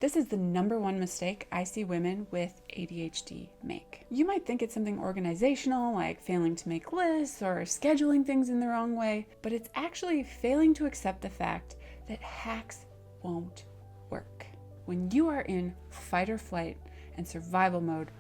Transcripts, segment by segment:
This is the number one mistake I see women with ADHD make. You might think it's something organizational, like failing to make lists or scheduling things in the wrong way, but it's actually failing to accept the fact that hacks won't work. When you are in fight or flight and survival mode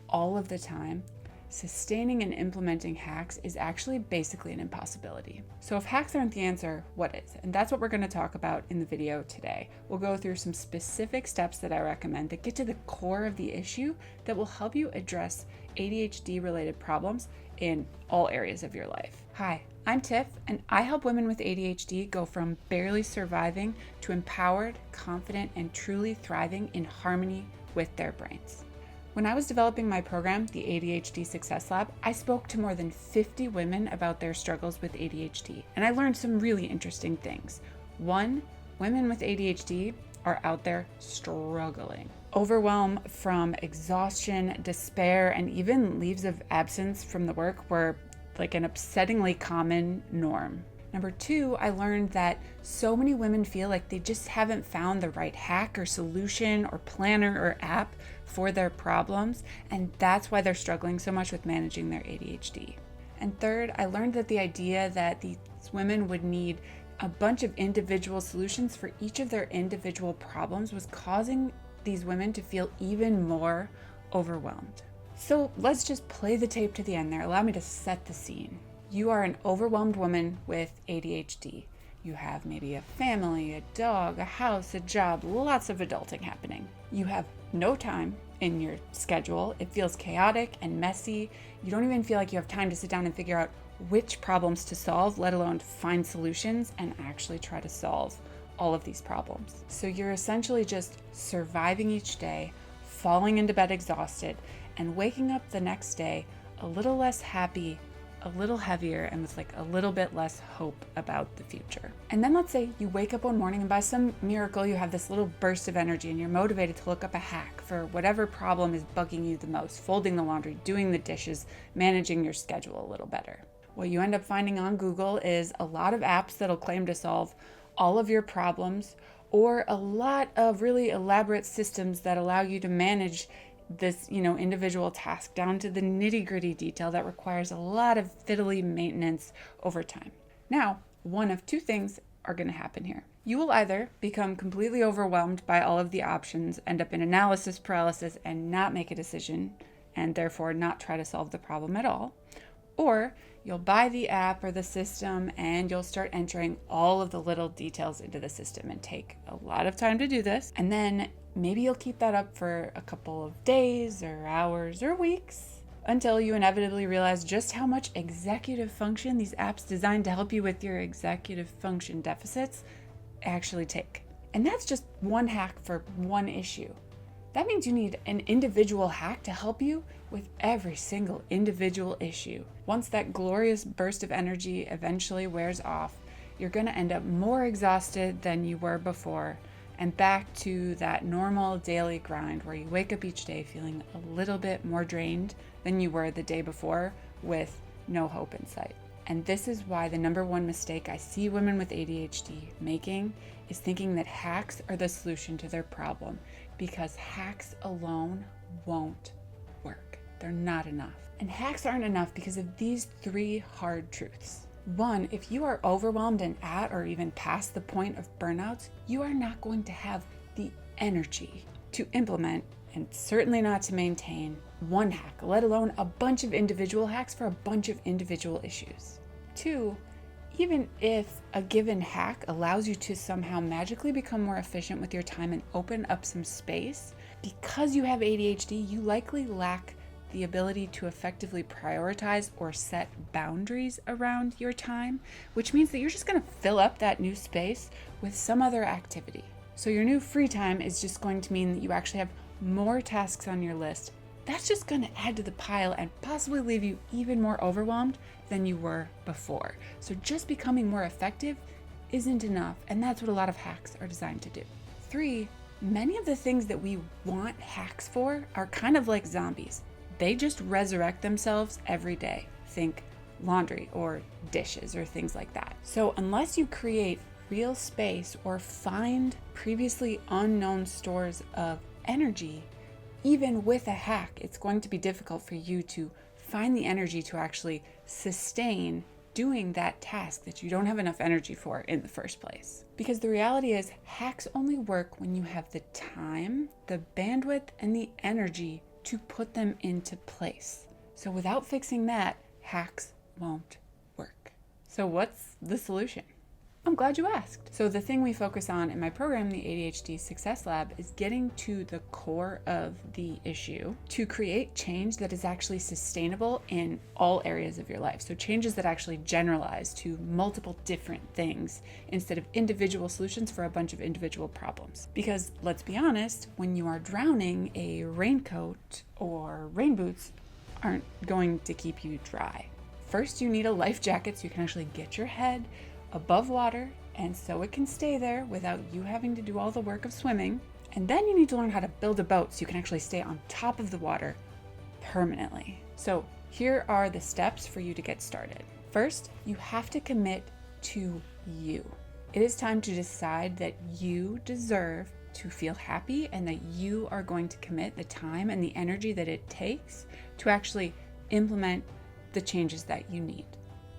all of the time, sustaining and implementing hacks is actually basically an impossibility. So if hacks aren't the answer, what is? And that's what we're going to talk about in the video today. We'll go through some specific steps that I recommend that get to the core of the issue that will help you address ADHD related problems in all areas of your life. Hi, I'm Tiff, and I help women with ADHD go from barely surviving to empowered, confident, and truly thriving in harmony with their brains. When I was developing my program, the ADHD Success Lab, I spoke to more than 50 women about their struggles with ADHD, and I learned some really interesting things. One, women with ADHD are out there struggling. Overwhelm from exhaustion, despair, and even leaves of absence from the work were like an upsettingly common norm. Number two, I learned that so many women feel like they just haven't found the right hack or solution or planner or app for their problems, and that's why they're struggling so much with managing their ADHD. And third, I learned that the idea that these women would need a bunch of individual solutions for each of their individual problems was causing these women to feel even more overwhelmed. So let's just play the tape to the end there. Allow me to set the scene. You are an overwhelmed woman with ADHD. You have maybe a family, a dog, a house, a job, lots of adulting happening. You have no time in your schedule. It feels chaotic and messy. You don't even feel like you have time to sit down and figure out which problems to solve, let alone find solutions and actually try to solve all of these problems. So you're essentially just surviving each day, falling into bed exhausted, and waking up the next day a little less happy, a little heavier, and with like a little bit less hope about the future. And then let's say you wake up one morning and by some miracle you have this little burst of energy and you're motivated to look up a hack for whatever problem is bugging you the most, folding the laundry, doing the dishes, managing your schedule a little better. What you end up finding on Google is a lot of apps that'll claim to solve all of your problems, or a lot of really elaborate systems that allow you to manage this, individual task down to the nitty-gritty detail that requires a lot of fiddly maintenance over time. Now, one of two things are going to happen here. You will either become completely overwhelmed by all of the options, end up in analysis paralysis, and not make a decision, and therefore not try to solve the problem at all. Or you'll buy the app or the system and you'll start entering all of the little details into the system and take a lot of time to do this. And then maybe you'll keep that up for a couple of days or hours or weeks until you inevitably realize just how much executive function these apps designed to help you with your executive function deficits actually take. And that's just one hack for one issue. That means you need an individual hack to help you with every single individual issue. Once that glorious burst of energy eventually wears off, you're going to end up more exhausted than you were before and back to that normal daily grind where you wake up each day feeling a little bit more drained than you were the day before with no hope in sight. And this is why the number one mistake I see women with ADHD making is thinking that hacks are the solution to their problem, because hacks alone won't work. They're not enough. And hacks aren't enough because of these three hard truths. One, if you are overwhelmed and at or even past the point of burnout, you are not going to have the energy to implement, and certainly not to maintain, one hack, let alone a bunch of individual hacks for a bunch of individual issues. Two, even if a given hack allows you to somehow magically become more efficient with your time and open up some space, because you have ADHD, you likely lack the ability to effectively prioritize or set boundaries around your time, which means that you're just going to fill up that new space with some other activity. So your new free time is just going to mean that you actually have more tasks on your list. That's just going to add to the pile and possibly leave you even more overwhelmed than you were before. So just becoming more effective isn't enough, and that's what a lot of hacks are designed to do. Three, many of the things that we want hacks for are kind of like zombies. They just resurrect themselves every day. Think laundry or dishes or things like that. So unless you create real space or find previously unknown stores of energy, even with a hack, it's going to be difficult for you to find the energy to actually sustain doing that task that you don't have enough energy for in the first place. Because the reality is, hacks only work when you have the time, the bandwidth, and the energy to put them into place. So without fixing that, hacks won't work. So what's the solution? I'm glad you asked. So the thing we focus on in my program, the ADHD Success Lab, is getting to the core of the issue to create change that is actually sustainable in all areas of your life. So changes that actually generalize to multiple different things instead of individual solutions for a bunch of individual problems. Because let's be honest, when you are drowning, a raincoat or rain boots aren't going to keep you dry. First, you need a life jacket so you can actually get your head above water, and so it can stay there without you having to do all the work of swimming. And then you need to learn how to build a boat so you can actually stay on top of the water permanently. So here are the steps for you to get started. First, you have to commit to you. It is time to decide that you deserve to feel happy and that you are going to commit the time and the energy that it takes to actually implement the changes that you need.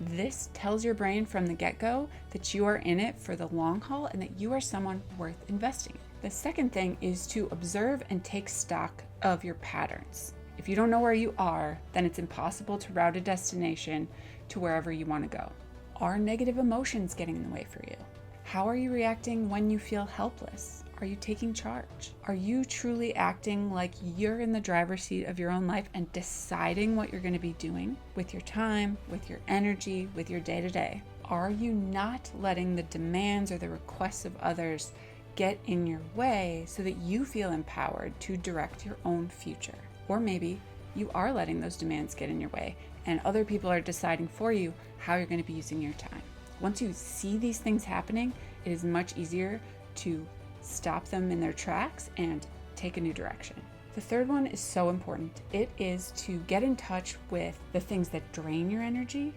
This tells your brain from the get-go that you are in it for the long haul and that you are someone worth investing in. The second thing is to observe and take stock of your patterns. If you don't know where you are, then it's impossible to route a destination to wherever you want to go. Are negative emotions getting in the way for you? How are you reacting when you feel helpless? Are you taking charge? Are you truly acting like you're in the driver's seat of your own life and deciding what you're going to be doing with your time, with your energy, with your day-to-day? Are you not letting the demands or the requests of others get in your way so that you feel empowered to direct your own future? Or maybe you are letting those demands get in your way and other people are deciding for you how you're going to be using your time. Once you see these things happening, it is much easier to stop them in their tracks and take a new direction. The third one is so important. It is to get in touch with the things that drain your energy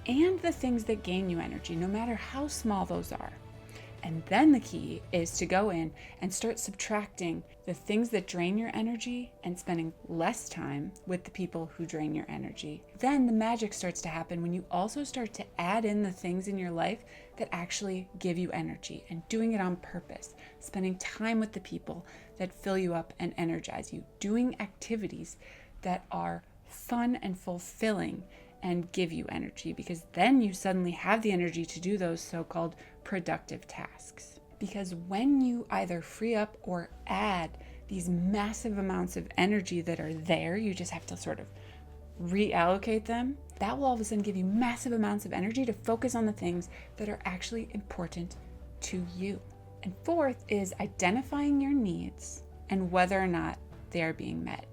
and the things that gain you energy, no matter how small those are. And then the key is to go in and start subtracting the things that drain your energy and spending less time with the people who drain your energy. Then the magic starts to happen when you also start to add in the things in your life that actually give you energy and doing it on purpose, spending time with the people that fill you up and energize you, doing activities that are fun and fulfilling and give you energy, because then you suddenly have the energy to do those so-called productive tasks. Because when you either free up or add these massive amounts of energy that are there, you just have to sort of reallocate them, that will all of a sudden give you massive amounts of energy to focus on the things that are actually important to you. And fourth is identifying your needs and whether or not they are being met,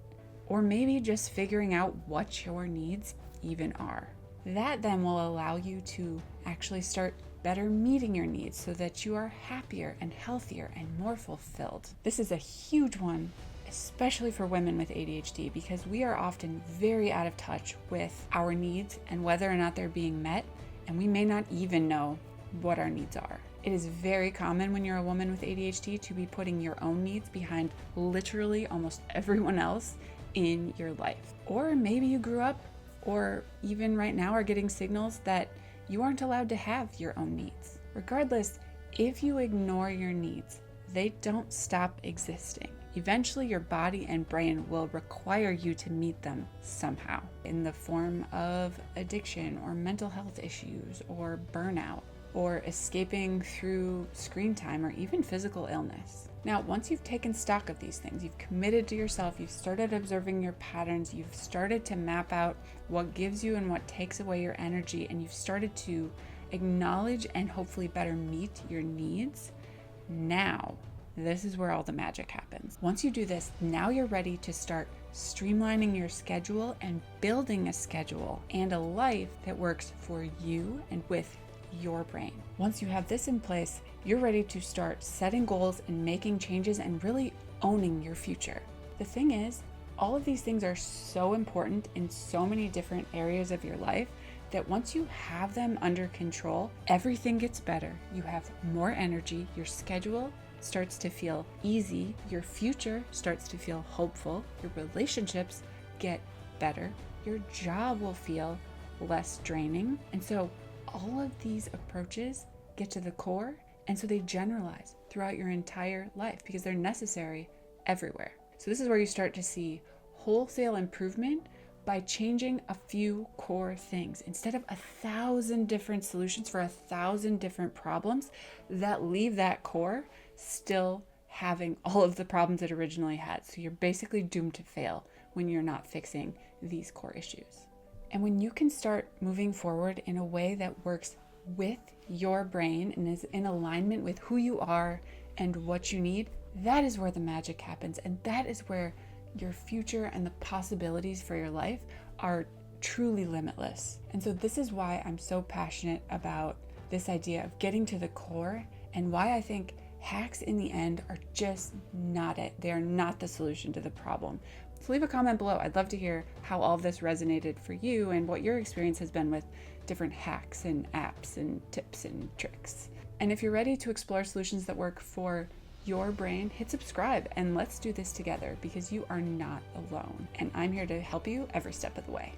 or maybe just figuring out what your needs even are. That then will allow you to actually start better meeting your needs so that you are happier and healthier and more fulfilled. This is a huge one, especially for women with ADHD, because we are often very out of touch with our needs and whether or not they're being met, and we may not even know what our needs are. It is very common when you're a woman with ADHD to be putting your own needs behind literally almost everyone else in your life. Or maybe you grew up, or even right now are getting signals that you aren't allowed to have your own needs. Regardless, if you ignore your needs, they don't stop existing. Eventually, your body and brain will require you to meet them somehow in the form of addiction or mental health issues or burnout or escaping through screen time or even physical illness. Now, once you've taken stock of these things, you've committed to yourself, you've started observing your patterns, you've started to map out what gives you and what takes away your energy, and you've started to acknowledge and hopefully better meet your needs, now, this is where all the magic happens. Once you do this, now you're ready to start streamlining your schedule and building a schedule and a life that works for you and with your brain. Once you have this in place, you're ready to start setting goals and making changes and really owning your future. The thing is, all of these things are so important in so many different areas of your life that once you have them under control, everything gets better. You have more energy, your schedule starts to feel easy, your future starts to feel hopeful, your relationships get better, your job will feel less draining. And so all of these approaches get to the core, and so they generalize throughout your entire life because they're necessary everywhere. So this is where you start to see wholesale improvement by changing a few core things. Instead of 1,000 different solutions for 1,000 different problems that leave that core still having all of the problems it originally had. So you're basically doomed to fail when you're not fixing these core issues. And when you can start moving forward in a way that works with your brain and is in alignment with who you are and what you need, that is where the magic happens. And that is where your future and the possibilities for your life are truly limitless. And so this is why I'm so passionate about this idea of getting to the core, and why I think hacks in the end are just not it. They are not the solution to the problem. So leave a comment below. I'd love to hear how all of this resonated for you and what your experience has been with different hacks and apps and tips and tricks. And if you're ready to explore solutions that work for your brain, hit subscribe and let's do this together, because you are not alone. And I'm here to help you every step of the way.